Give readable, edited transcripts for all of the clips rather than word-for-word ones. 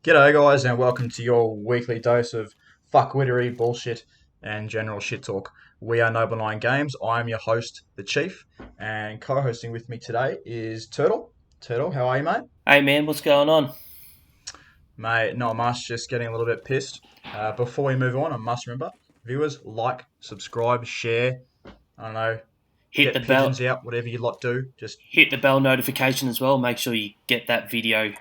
G'day, guys, and welcome to your weekly dose of fuckwittery, bullshit, and general shit talk. We are Noble Nine Games. I am your host, the Chief, and co-hosting with me today is Turtle. Turtle, how are you, mate? Hey man, what's going on? Mate, not much, just getting a little bit pissed. Before we move on, I must remember, viewers, like, subscribe, share, I don't know, Hit the get bell, pigeons out, whatever you lot do. Just, hit the bell notification as well. Make sure you get that video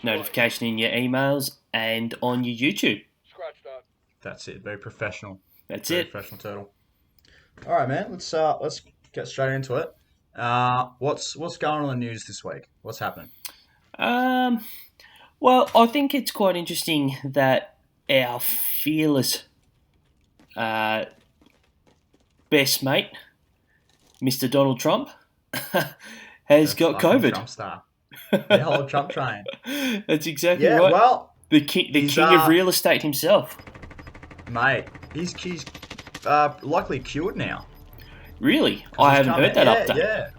notification in your emails and on your YouTube. that's it. Very professional. That's Very it. professional, Turtle. All right, man. Let's get straight into it. What's going on in the news this week? What's happening? Um, well, I think it's quite interesting that our fearless uh, best mate, Mr. Donald Trump, has The got fucking COVID. Trump star, the whole Trump train. That's exactly Yeah, right. well, The he's king of real estate himself. mate, he's likely cured now. Really? 'Cause I he's haven't come heard out. that Yeah, update.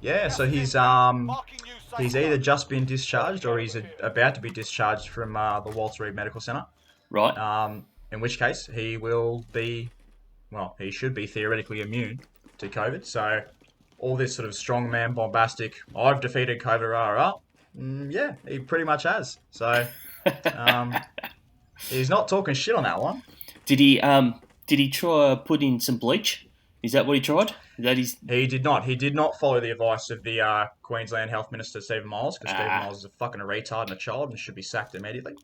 yeah. So he's either just been discharged or he's about to be discharged from the Walter Reed Medical Center. Right? In which case he will be, well, he should be theoretically immune to COVID. So all this sort of strongman, bombastic, I've defeated COVID, rah, rah. Yeah, he pretty much has. So um, he's not talking shit on that one. Did he try put in some bleach? Is that what he tried? Is that his He did not. He did not follow the advice of the Queensland Health Minister Stephen Miles, because Stephen ah Miles is a fucking retard and a child and should be sacked immediately.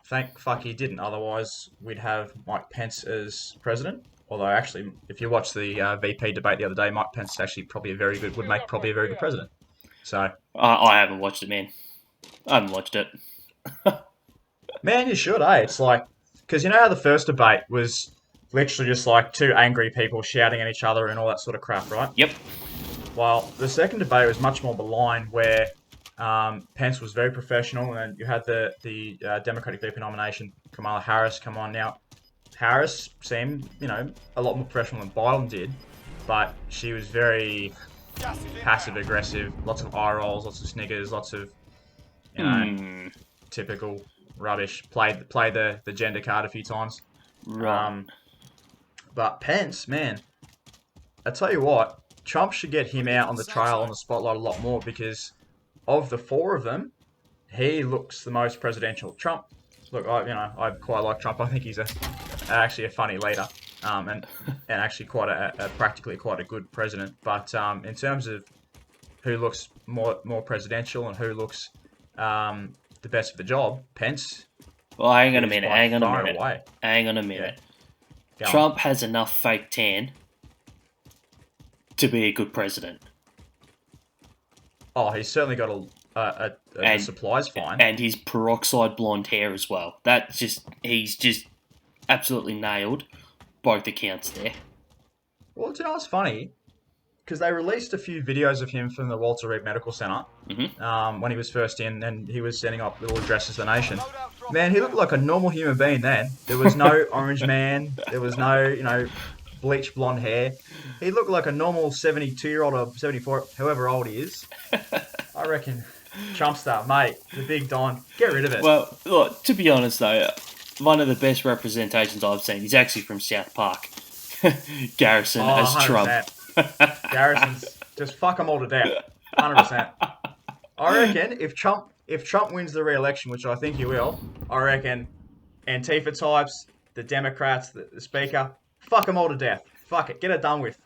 Thank fuck he didn't. Otherwise, we'd have Mike Pence as president. Although, actually, if you watch the VP debate the other day, Mike Pence is actually would make probably a very good president. So, I haven't watched it, man. I haven't watched it. man, you should, eh? It's like, because you know how the first debate was literally just like two angry people shouting at each other and all that sort of crap, right? Yep. Well, the second debate was much more benign, where Pence was very professional, and you had the Democratic VP nomination, Kamala Harris, come on now. Harris seemed, a lot more professional than Biden did, but she was very passive aggressive, lots of eye rolls, lots of sniggers, lots of, you know, Hmm. typical rubbish. Played the gender card a few times. Right. But Pence, man, I tell you what, Trump should get him out on the trail, on the spotlight a lot more, because of the four of them, he looks the most presidential. Trump, look, I quite like Trump. I think he's actually a funny leader, and actually quite practically quite a good president. But in terms of who looks more presidential and who looks the best for the job, Pence Well, hang on a is minute. by Hang on a far minute. away. Hang on a Yeah, minute. go on. Trump has enough fake tan to be a good president, Oh, he's certainly got the and supplies fine. and his peroxide blonde hair as well. He's just absolutely nailed both accounts there. Well, do you know what's funny? Because they released a few videos of him from the Walter Reed Medical Center when he was first in, and he was setting up little addresses to the nation. Man, he looked like a normal human being then. There was no orange man. There was no, bleached blonde hair. He looked like a normal 72-year-old or 74, however old he is. I reckon Trump star, mate, the big Don. Get rid of it. Well, look, to be honest though, one of the best representations I've seen is actually from South Park. Garrison Oh, as Trump. 100%. Garrison's just fuck them all to death. 100%. I reckon if Trump wins the re-election, which I think he will, I reckon Antifa types, the Democrats, the Speaker, fuck them all to death. Fuck it, get it done with.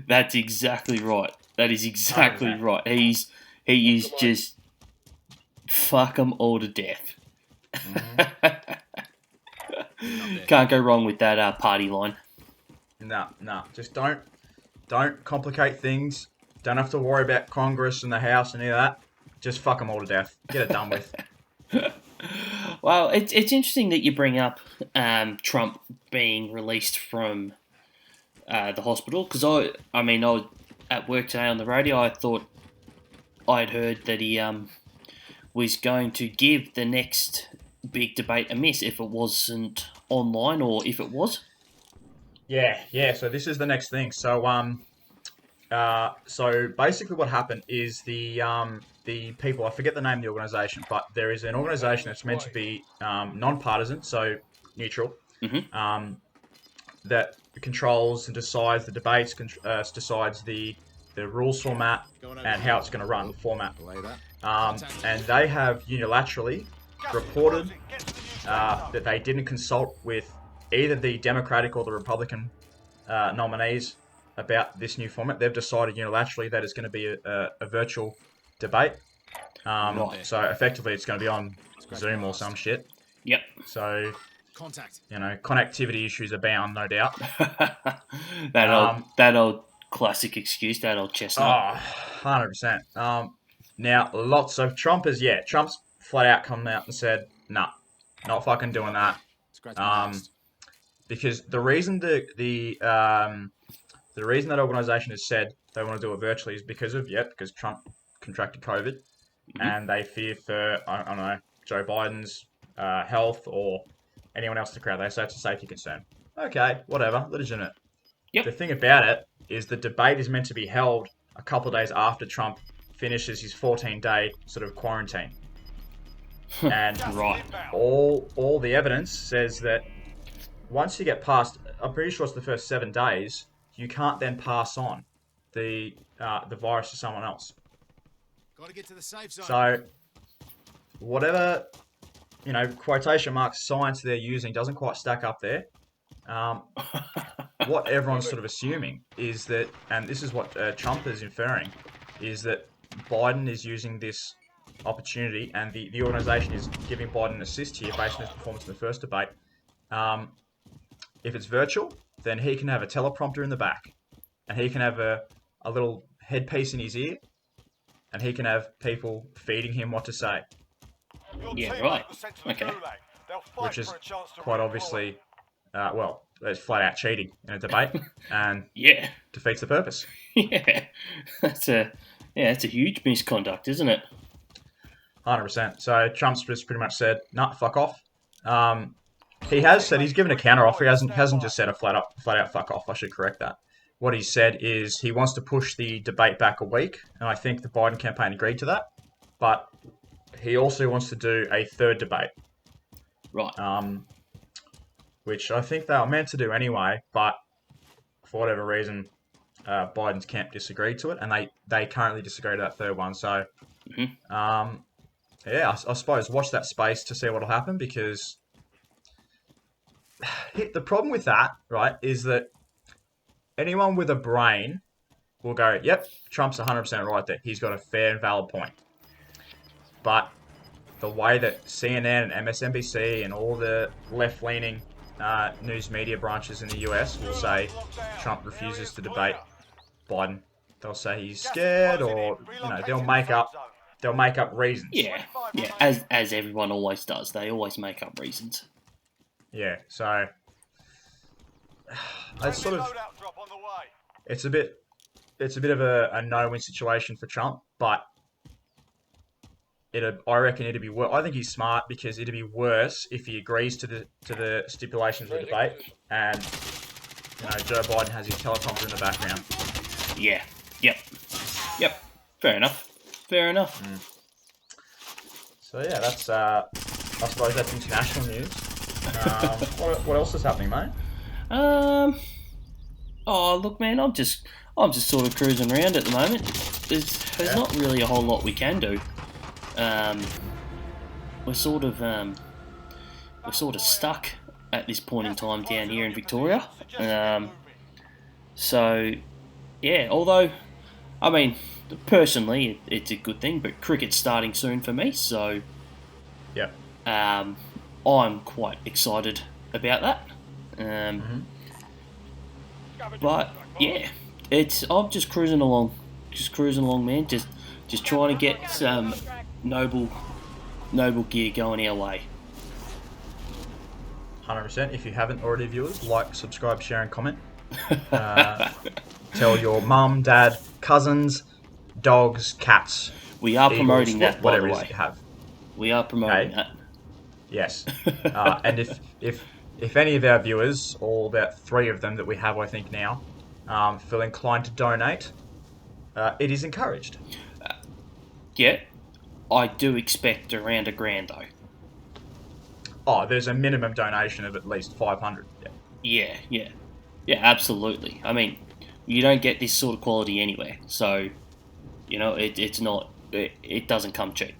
That's exactly right. That is exactly 100%. right. He is just fuck them all to death. Can't go wrong with that party line. No, just don't complicate things. Don't have to worry about Congress and the House and any of that. Just fuck them all to death. Get it done with. Well, it's interesting that you bring up Trump being released from the hospital, because I was at work today on the radio. I thought I'd heard that he was going to give the next big debate a miss if it wasn't online, or if it was. Yeah. So this is the next thing. So So basically, what happened is the people, I forget the name of the organization, but there is an organization that's meant to be non-partisan, so neutral, Hmm. um, that controls and decides the debates, decides the rules format and how it's going to run, the format. And they have unilaterally reported that they didn't consult with either the Democratic or the Republican nominees about this new format. They've decided unilaterally that it's going to be a virtual debate. Right. So effectively, it's going to be on Zoom or some shit. Yep. So connectivity issues abound, no doubt. that old classic excuse, that old chestnut. 100%. Now, lots of Trump's flat out come out and said, nah, not fucking doing that. Because the reason that organization has said they want to do it virtually is because Trump contracted COVID Hmm. and they fear for, I don't know, Joe Biden's health or anyone else in the crowd. They say it's a safety concern. Okay, whatever, legitimate. Yep. The thing about it is the debate is meant to be held a couple of days after Trump finishes his 14-day sort of quarantine. And Right. all the evidence says that once you get past, I'm pretty sure it's the first 7 days, you can't then pass on the virus to someone else. Got to get to the safe zone. So whatever quotation marks science they're using doesn't quite stack up there. What everyone's sort of assuming is that, and this is what Trump is inferring, is that Biden is using this opportunity, and the organization is giving Biden an assist here based on his performance in the first debate. If it's virtual, then he can have a teleprompter in the back, and he can have a little headpiece in his ear, and he can have people feeding him what to say. Yeah, right. Okay. Which is quite obviously, it's flat out cheating in a debate and Yeah. defeats the purpose. Yeah. That's a huge misconduct, isn't it? 100%. So Trump's just pretty much said, nah, fuck off. He has said he's given a counter offer. He hasn't just said a flat out fuck off. I should correct that. What he said is he wants to push the debate back a week, and I think the Biden campaign agreed to that. But he also wants to do a third debate, Right. which I think they were meant to do anyway, but for whatever reason, Biden's camp disagreed to it, and they currently disagree to that third one. So, yeah, I suppose watch that space to see what'll happen, because the problem with that, right, is that anyone with a brain will go, yep, Trump's 100% right there. He's got a fair and valid point. But the way that CNN and MSNBC and all the left-leaning news media branches in the US will say Trump refuses to debate Biden. They'll say he's scared, or they'll make up reasons. Yeah. As everyone always does, they always make up reasons. Yeah. So it's sort of it's a bit of a no-win situation for Trump, but I reckon it'd be worse. I think he's smart, because it'd be worse if he agrees to the stipulations of the debate and Joe Biden has his teleprompter in the background. Yeah. Yep. Fair enough. So yeah, that's I suppose that's international news. What else is happening, mate? Oh, look, man, I'm just sort of cruising around at the moment. There's not really a whole lot we can do. We're sort of stuck at this point in time down here in Victoria. So yeah, although I mean, personally, it's a good thing, but cricket's starting soon for me, so yeah, I'm quite excited about that. But yeah, I'm just cruising along, man. Just trying to get some noble gear going our way. 100%. If you haven't already, viewers, like, subscribe, share, and comment. Tell your mum, dad, cousins, dogs, cats. We are eagles, promoting that, by the whatever it is way. you have. We are promoting that. Yes. And if any of our viewers, all about 3 of them that we have, I think now, feel inclined to donate, it is encouraged. Yeah, I do expect around $1,000 though. Oh, there's a minimum donation of at least 500. Yeah. Yeah, absolutely. I mean, you don't get this sort of quality anywhere, so it's not. It doesn't come cheap.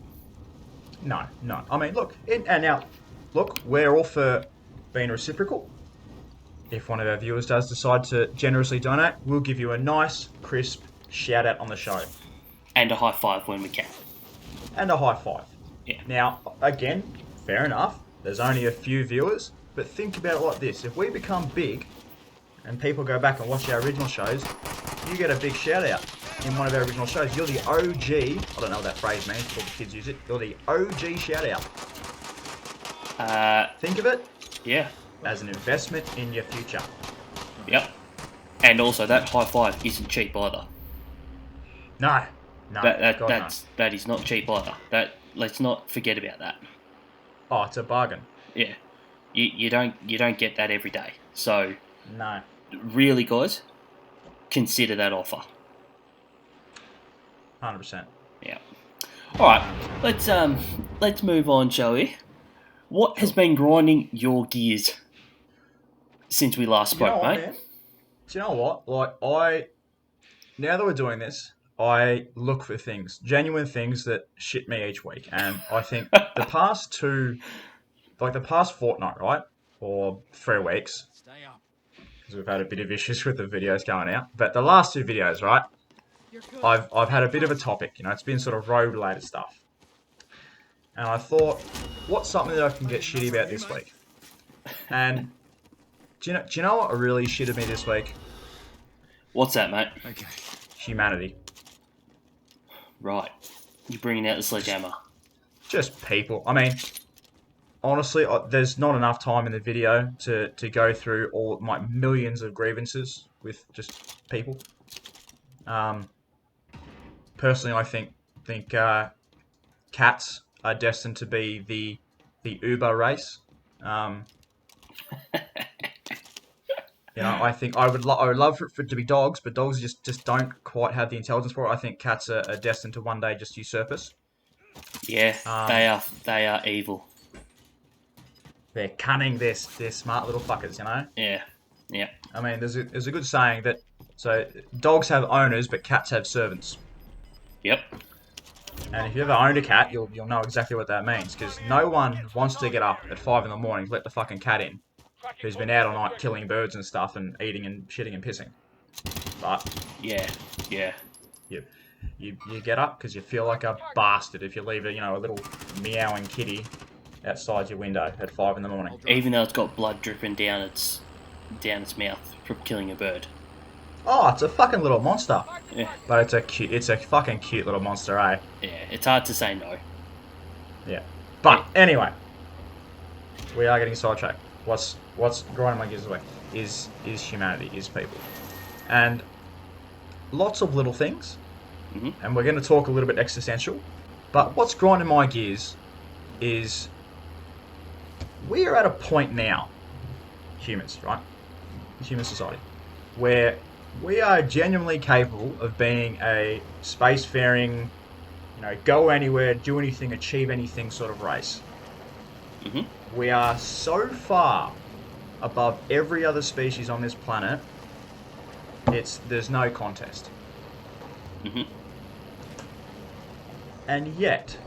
No. I mean, look, and now, look, we're all for being reciprocal. If one of our viewers does decide to generously donate, we'll give you a nice, crisp shout out on the show. And a high five when we can. And a high five. Yeah. Now, again, fair enough. There's only a few viewers, but think about it like this. If we become big and people go back and watch our original shows, you get a big shout out in one of our original shows. You're the OG. I don't know what that phrase means, but the kids use it. You're the OG shout out. Think of it Yeah. as an investment in your future. Yep. And also, that high five isn't cheap either. No. That is not cheap either. Let's not forget about that. Oh, it's a bargain. Yeah. You don't get that every day. So No. really, guys, consider that offer. 100%. Yeah. All right. Let's move on, shall we? What has been grinding your gears since we last spoke, mate? Man? Do you know what? Now that we're doing this, I look for things, genuine things that shit me each week. And I think the past fortnight, right? Or 3 weeks, Stay up. because we've had a bit of issues with the videos going out. But the last 2 videos, right? I've had a bit of a topic, it's been sort of road related stuff. And I thought, what's something that I can get shitty about this week? And do you know what really shitted me this week? What's that, mate? Okay. Humanity. Right. You're bringing out the sledgehammer. Just people. I mean, honestly, there's not enough time in the video to go through all my millions of grievances with just people. Personally, I think cats are destined to be the Uber race. I think I would love for it to be dogs, but dogs just don't quite have the intelligence for it. I think cats are destined to one day just usurp us. Yeah, they are evil. They're cunning. They're smart little fuckers. Yeah. I mean, there's a good saying that dogs have owners, but cats have servants. Yep. And if you ever owned a cat, you'll know exactly what that means. Because no one wants to get up at 5 a.m. to let the fucking cat in, who's been out all night killing birds and stuff and eating and shitting and pissing. But yeah, you get up because you feel like a bastard if you leave a little meowing kitty outside your window at 5 a.m. Even though it's got blood dripping down its mouth from killing a bird. Oh, it's a fucking little monster. Yeah. But it's a fucking cute little monster, eh? Yeah, it's hard to say no. Yeah. But anyway, we are getting sidetracked. What's grinding my gears away is humanity, is people, and lots of little things. Mm-hmm. And we're going to talk a little bit existential. But what's grinding my gears is we are at a point now, humans, right? Human society, where we are genuinely capable of being a spacefaring, go anywhere, do anything, achieve anything sort of race. Mm-hmm. We are so far above every other species on this planet, there's no contest. Mm-hmm. And yet,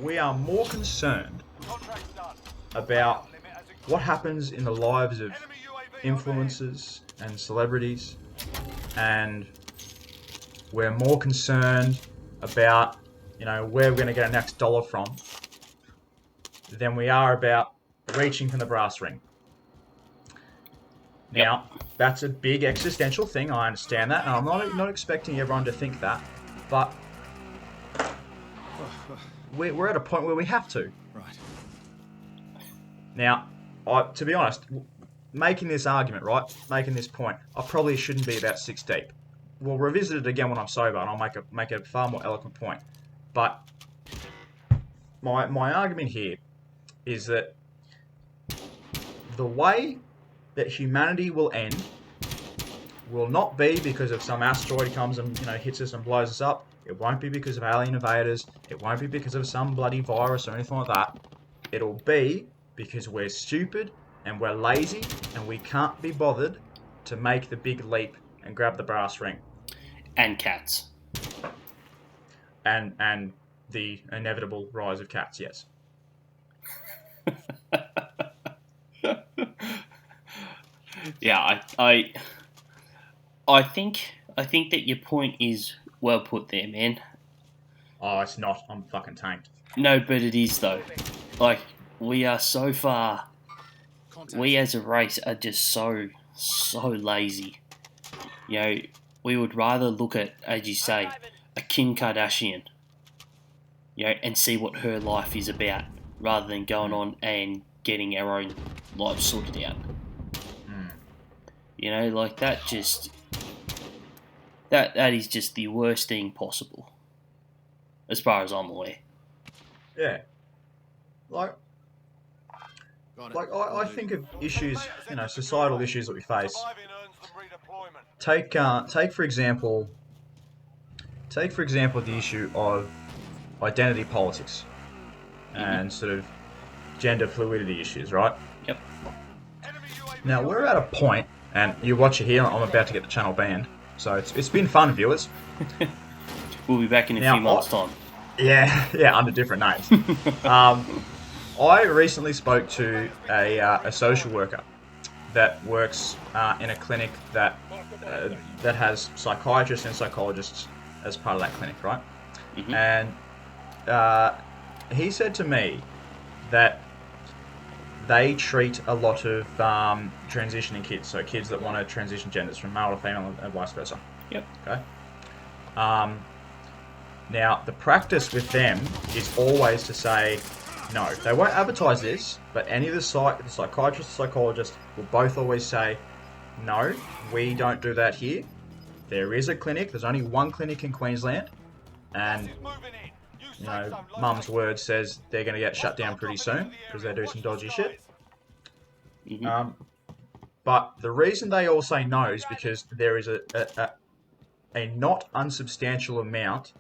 we are more concerned about what happens in the lives of influencers and celebrities, and we're more concerned about where we're going to get our next dollar from than we are about reaching from the brass ring. Now, that's a big existential thing, I understand that, and I'm not expecting everyone to think that, but we're at a point where we have to. Right. Now, to be honest, making this argument, right, making this point, I probably shouldn't be about 6 deep. We'll revisit it again when I'm sober, and I'll make a far more eloquent point. But my argument here is that the way that humanity will end will not be because of some asteroid comes and hits us and blows us up. It won't be because of alien invaders. It won't be because of some bloody virus or anything like that. It'll be because we're stupid and we're lazy and we can't be bothered to make the big leap and grab the brass ring. And cats. And the inevitable rise of cats, yes. Yeah, I think that your point is well put there, man. Oh, it's not. I'm fucking tanked. No, but it is though. Like, we are so far. Contact. We as a race are just so lazy. You know, we would rather look at, as you say, a Kim Kardashian, and see what her life is about, rather than going on and getting our own lives sorted out. Like that just... That is just the worst thing possible, as far as I'm aware. Yeah. Got it. I think of issues, societal issues that we face. Take for example the issue of identity politics and sort of gender fluidity issues, right? Yep. Now we're at a point, and you watch it here. I'm about to get the channel banned, so it's been fun, viewers. We'll be back in a few months' time. Yeah, under different names. I recently spoke to a social worker that works in a clinic that has psychiatrists and psychologists as part of that clinic, right? Mm-hmm. And he said to me that they treat a lot of transitioning kids, so kids that want to transition genders from male to female and vice versa. Yep. Okay. Now, the practice with them is always to say, no, they won't advertise this, but any of the psychiatrists, psychologists will both always say, no, we don't do that here. There is a clinic. There's only one clinic in Queensland, and Mum's word says they're going to get shut down pretty soon because they do some dodgy shit. Mm-hmm. But the reason they all say no is because there is a not unsubstantial amount.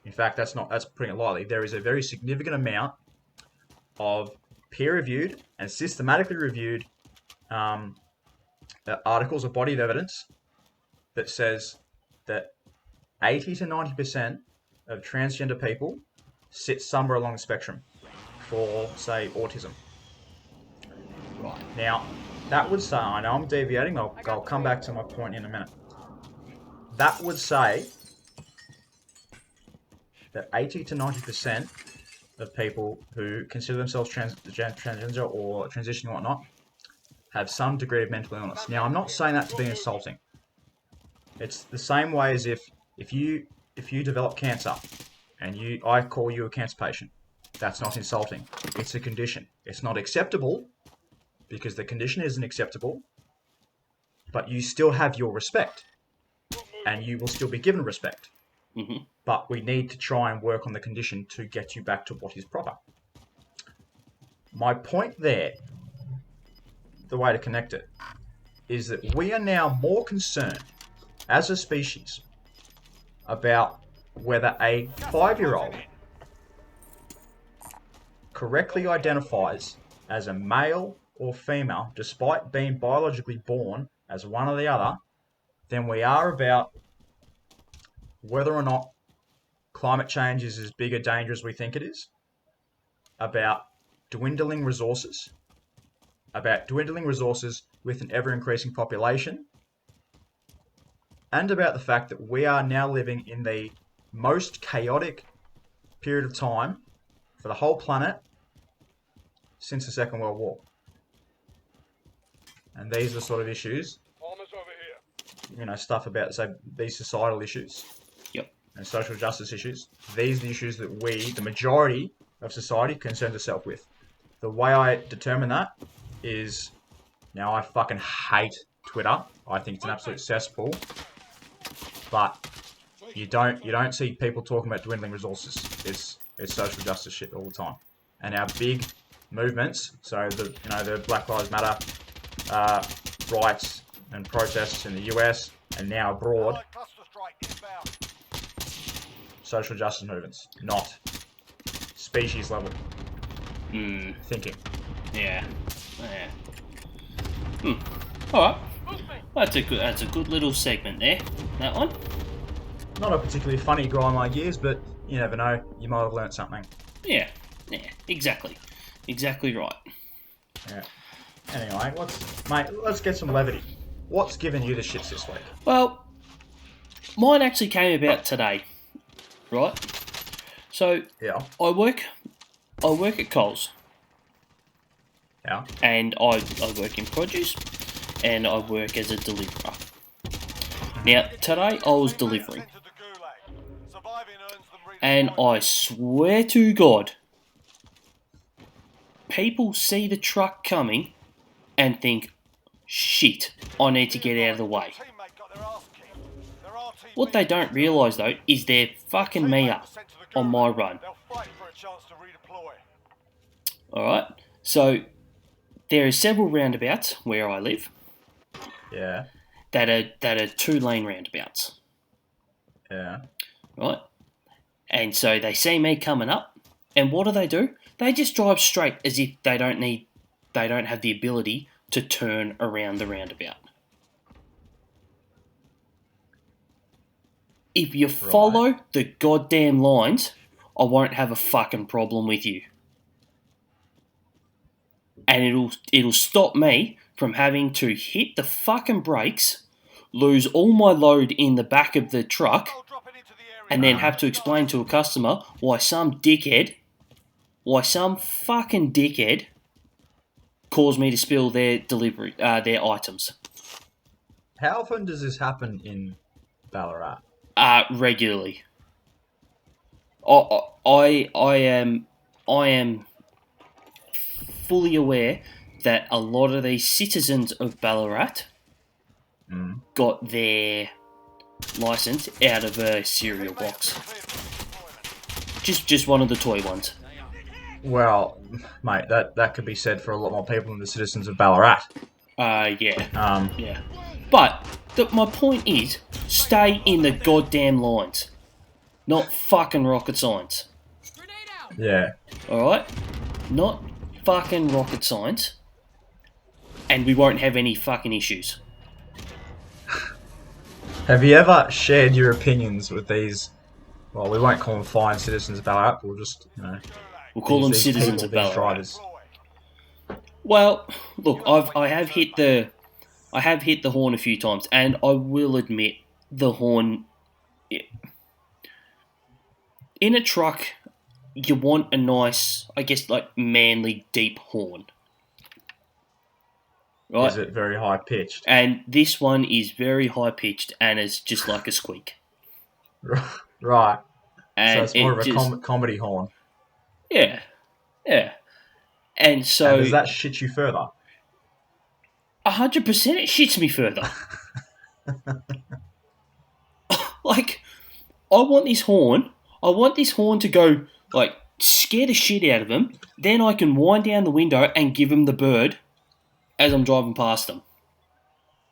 In fact, that's putting it lightly. There is a very significant amount of peer-reviewed and systematically reviewed articles of body of evidence that says that 80 to 90% of transgender people sit somewhere along the spectrum for, say, autism. Right. Now, that would say, I know I'm deviating, I'll come back to my point in a minute. That would say that 80 to 90% of people who consider themselves transgender or transitioning or whatnot have some degree of mental illness. Now, I'm not saying that to be insulting. It's the same way as if you develop cancer and I call you a cancer patient. That's not insulting. It's a condition. It's not acceptable because the condition isn't acceptable, but you still have your respect and you will still be given respect. Mm-hmm. But we need to try and work on the condition to get you back to what is proper. My point there, the way to connect it, is that we are now more concerned as a species about whether a 5-year-old correctly identifies as a male or female, despite being biologically born as one or the other, than we are about whether or not climate change is as big a danger as we think it is, about dwindling resources with an ever-increasing population, and about the fact that we are now living in the most chaotic period of time for the whole planet since the Second World War. And these are the sort of issues, stuff about, say, these societal issues. Yep. And social justice issues. These are the issues that we, the majority of society, concerns itself with. The way I determine that is, now I fucking hate Twitter. I think it's an absolute cesspool. But you don't see people talking about dwindling resources. It's social justice shit all the time. And our big movements, so the Black Lives Matter riots and protests in the US, and now abroad, social justice movements, not species level thinking. Yeah. All right. That's a good little segment there. That one. Not a particularly funny grind my gears, but you never know. You might have learnt something. Yeah. Exactly right. Yeah. Anyway, let's get some levity. What's given you the shits this week? Well, mine actually came about today, right? So Yeah. I work at Coles. Yeah. And I work in produce, and I work as a deliverer. Now, today I was delivering, and I swear to God, people see the truck coming and think, shit, I need to get out of the way. What they don't realise, though, is they're fucking me up on my run. Alright, so there are several roundabouts where I live. Yeah. That are 2-lane roundabouts. Yeah. Right? And so they see me coming up, and what do? They just drive straight as if they don't have the ability to turn around the roundabout. If you follow the goddamn lines, I won't have a fucking problem with you. And it'll stop me from having to hit the fucking brakes, lose all my load in the back of the truck, and then have to explain to a customer why some fucking dickhead caused me to spill their their items. How often does this happen in Ballarat? Regularly. I am fully aware that a lot of these citizens of Ballarat got their license out of a cereal box. Just one of the toy ones. Well, mate, that could be said for a lot more people than the citizens of Ballarat. Yeah. Yeah. But my point is, stay in the goddamn lines. Not fucking rocket science. Yeah. Alright? Not fucking rocket science. And we won't have any fucking issues. Have you ever shared your opinions with these? Well, we won't call them fine citizens of Ballarat. We'll just, we'll call them citizens of Ballarat. Drivers. Well, look, I have hit the horn a few times, and I will admit the horn. In a truck, you want a nice, I guess, like manly, deep horn. Right? Is it very high pitched? And this one is very high pitched, and it's just like a squeak. Right. And so it's more of a comedy horn. Yeah. And so... And does that shit you further? 100% it shits me further. Like, I want this horn to go, like, scare the shit out of him. Then I can wind down the window and give him the bird as I'm driving past them.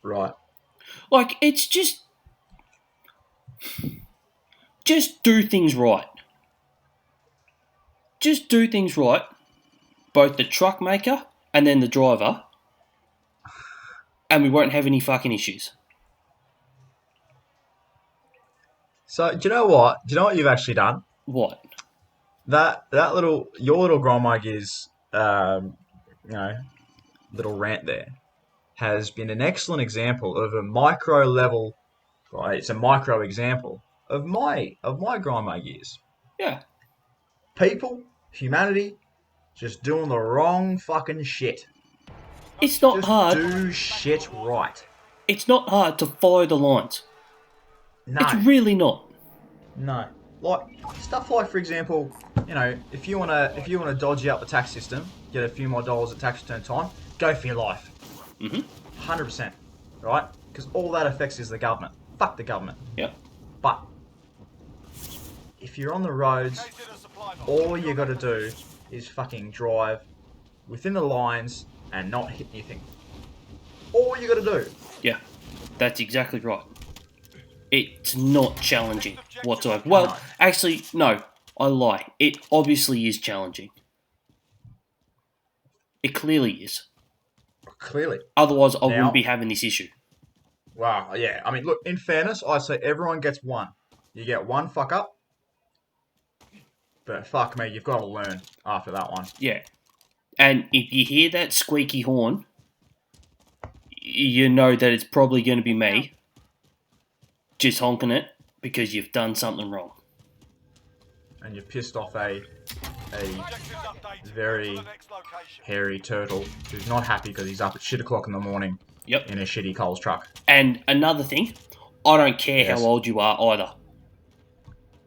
Right. Like, it's just do things right. Just do things right. Both the truck maker and then the driver. And we won't have any fucking issues. So, do you know what? Do you know what you've actually done? What? Your little grandma gears, little rant there, has been an excellent example of a micro level. Right, it's a micro example of my grandma gears. Yeah. People, humanity, just doing the wrong fucking shit. It's not hard. Do shit right. It's not hard to follow the lines. No. It's really not. No. Like stuff like, for example, if you wanna dodge out the tax system, get a few more dollars at tax return time, go for your life. 100%. Right? Because all that affects is the government. Fuck the government. Yep. But if you're on the roads, all you got to do is fucking drive within the lines and not hit anything. All you got to do. Yeah, that's exactly right. It's not challenging whatsoever. Well, No. actually, no. I lie. It obviously is challenging. It clearly is. Clearly. Otherwise, I Now- wouldn't be having this issue. Wow, yeah. I mean, look, in fairness, I say everyone gets one. You get one fuck up, but fuck me, you've got to learn after that one. Yeah. And if you hear that squeaky horn, you know that it's probably going to be me just honking it because you've done something wrong. And you've pissed off a very hairy turtle who's not happy because he's up at shit o'clock in the morning Yep. in a shitty Coles truck. And another thing, I don't care Yes. how old you are either.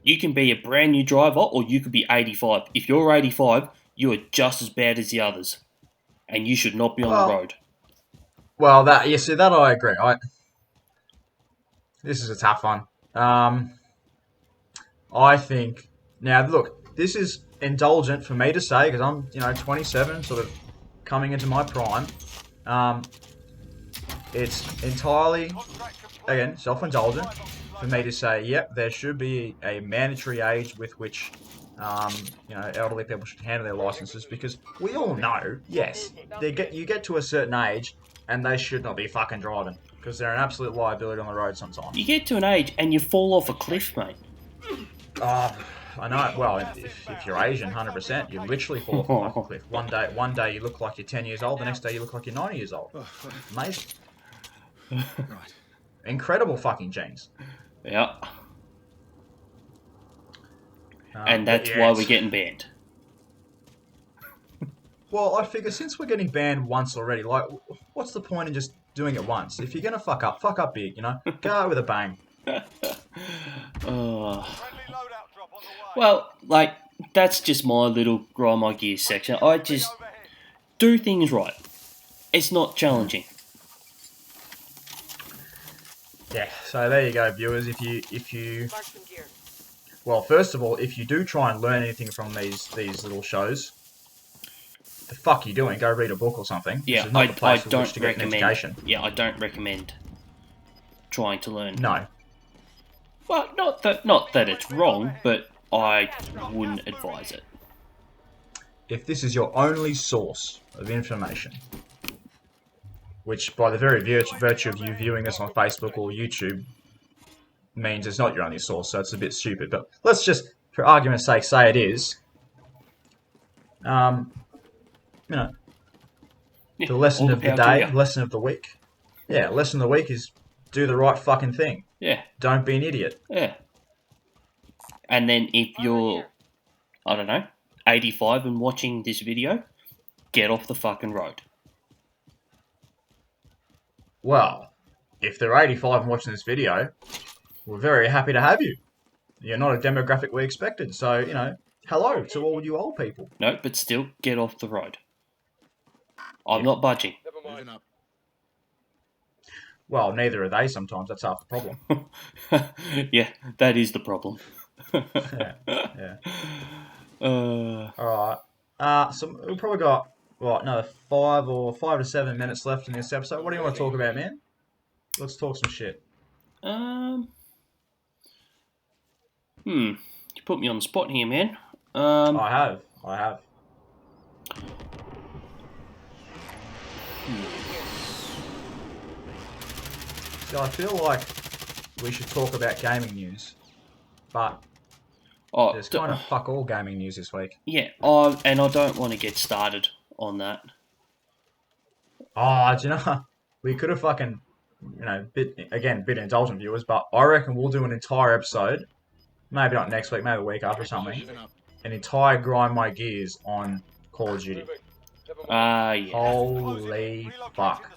You can be a brand new driver or you could be 85. If you're 85, you are just as bad as the others. And you should not be on Well- the road. Well, that I agree. This is a tough one. I think now. Look, this is indulgent for me to say because I'm 27, sort of coming into my prime. It's entirely again self-indulgent for me to say, yep, there should be a mandatory age with which elderly people should handle their licenses because we all know, yes, you get to a certain age and they should not be fucking driving because they're an absolute liability on the road sometimes. You get to an age and you fall off a cliff, mate. I know. Well, if you're Asian, 100%, you literally fall off a fucking cliff. One day you look like you're 10 years old. The next day you look like you're 90 years old. Amazing. Right. Incredible fucking genes. Yeah. And that's but why it's- we're getting banned. Well, I figure since we're getting banned once already, like, what's the point in just doing it once? If you're gonna fuck up big, Go out with a bang. Well, like, that's just my little grind my gears section. I just do things right. It's not challenging. Yeah. So there you go, viewers. If you, well, first of all, if you do try and learn anything from these little shows, the fuck you doing? Go read a book or something. Yeah, This is not the I place with which don't to get an recommend. education. Yeah, I don't recommend trying to learn. No. Well, not that it's wrong, but I wouldn't advise it. If this is your only source of information, which by the very virtue of you viewing us on Facebook or YouTube means it's not your only source, so it's a bit stupid. But let's just, for argument's sake, say it is. Yeah, The lesson all of the power to day, ya. lesson of the week. Yeah, lesson of the week is do the right fucking thing. Yeah, Don't be an idiot. yeah. And then if you're, I don't know, 85 and watching this video, get off the fucking road. Well, if they're 85 and watching this video, we're very happy to have you. You're not a demographic we expected, so, hello to all you old people. No, but still, get off the road. I'm not budging. Moving up. Well, neither are they sometimes, that's half the problem. Yeah, that is the problem. Yeah. Uh, Alright. So we've probably got, another 5 to 7 minutes left in this episode. What do you want to talk about, man? Let's talk some shit. You put me on the spot here, man. I have. So I feel like we should talk about gaming news, but Oh, there's kind of fuck all gaming news this week. yeah. And I don't want to get started on that. Oh, do you know, we could have fucking, bit indulgent viewers, but I reckon we'll do an entire episode, maybe not next week, maybe the week after or something, Moving up. an entire grind my gears on Call of Duty. Yeah. Holy fuck.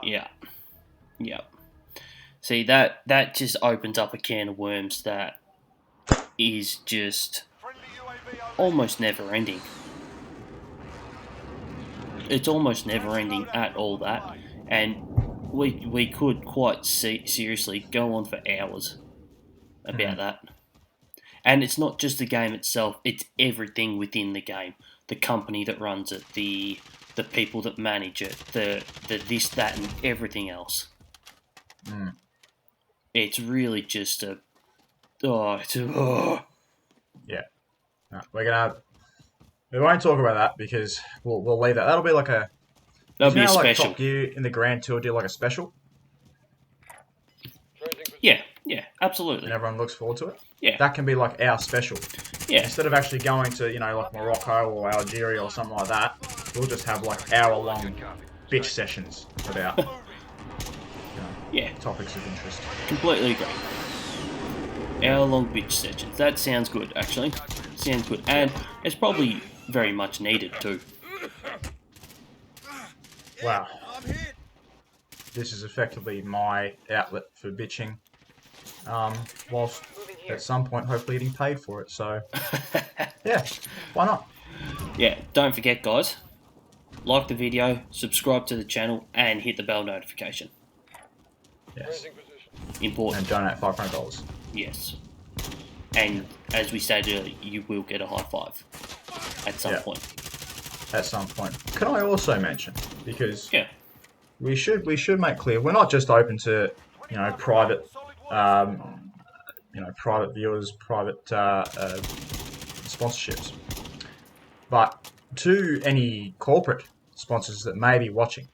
Yeah. Yeah. See, that just opens up a can of worms that is just almost never ending. It's almost never ending at all, that. And we could quite seriously go on for hours about that. And it's not just the game itself, it's everything within the game. The company that runs it, the people that manage it, the this, that, and everything else. it's really just a oh. Yeah. No, we won't talk about that because we'll leave that. That'll be like a. That'll be a Like special. Top Gear in the Grand Tour do like a special, Yeah, absolutely. and everyone looks forward to it. Yeah. That can be like our special. Yeah, Instead of actually going to like Morocco or Algeria or something like that, we'll just have like hour-long bitch sessions about topics of interest. completely agree. Hour-long bitch sessions. That sounds good, actually. Sounds good, and it's probably very much needed too. Wow. This is effectively my outlet for bitching, whilst at some point hopefully getting paid for it. So, yeah, why not? Yeah, don't forget, guys. Like the video, subscribe to the channel, and hit the bell notification. Yes. Important. And donate $500. Yes. And as we stated earlier, you will get a high five at some point. At some point. Can I also mention, because Yeah. we should make clear we're not just open to private private viewers, private sponsorships, but to any corporate sponsors that may be watching,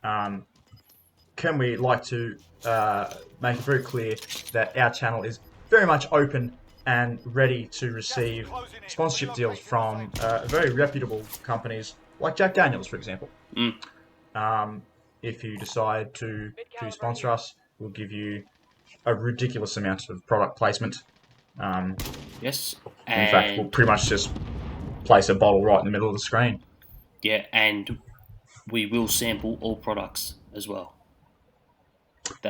can we like to make it very clear that our channel is very much open and ready to receive sponsorship deals from very reputable companies like Jack Daniels, for example. If you decide to sponsor us, we'll give you a ridiculous amount of product placement. Yes. In fact, we'll pretty much just place a bottle right in the middle of the screen. Yeah, and we will sample all products as well.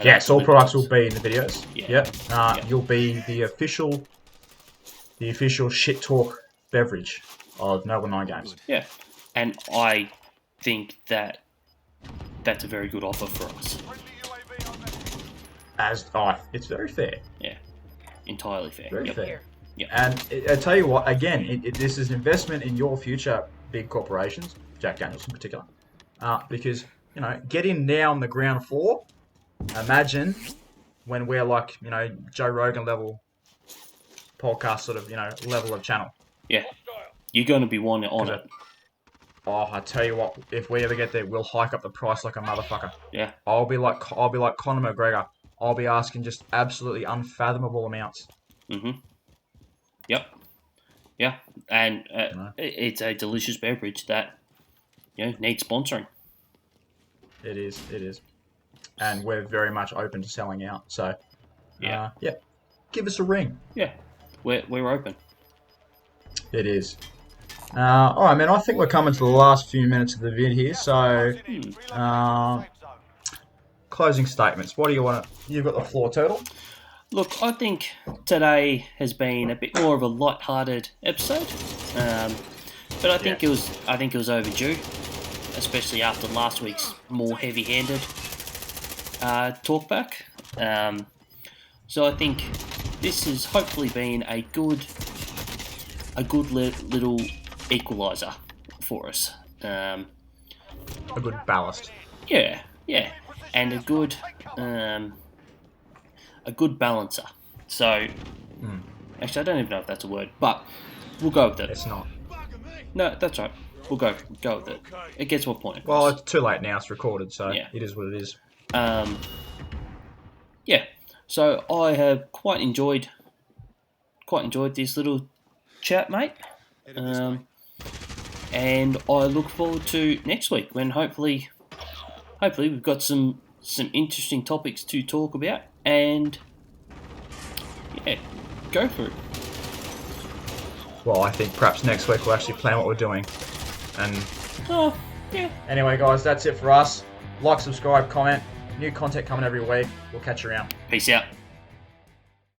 Yes, all products will be in the videos. Yeah. Yep. You'll be the official shit talk beverage of Noble 9 Games. Yeah, and I think that's a very good offer for us. It's very fair. Yeah, entirely fair. Very fair. Yeah. And I tell you what, again, this is investment in your future, big corporations, Jack Daniels in particular, because get in now on the ground floor. Imagine when we're like Joe Rogan level podcast sort of level of channel. Yeah, you're going to be one on it. I tell you what, if we ever get there, we'll hike up the price like a motherfucker. Yeah. I'll be like Conor McGregor. I'll be asking just absolutely unfathomable amounts. Yep. Yeah, and it's a delicious beverage that needs sponsoring. It is, and we're very much open to selling out. So, give us a ring. Yeah, we're open. It is. All right, man. I think we're coming to the last few minutes of the vid here. So, closing statements. What do you want? You've got the floor, Turtle. Look, I think today has been a bit more of a light-hearted episode, but I think it was overdue, especially after last week's more heavy-handed talkback. So I think this has hopefully been a good little equaliser for us. A good ballast. Yeah, and a good balancer. So, actually, I don't even know if that's a word, but we'll go with it. It's not. No, that's right. We'll go with it. It gets what point. Well, it's too late now. It's recorded, so it is what it is. Yeah. So I have quite enjoyed this little chat, mate. And I look forward to next week when hopefully we've got some interesting topics to talk about, and go for it. Well, I think perhaps next week we'll actually plan what we're doing. And anyway, guys, that's it for us. Like, subscribe, comment. New content coming every week. We'll catch you around. Peace out.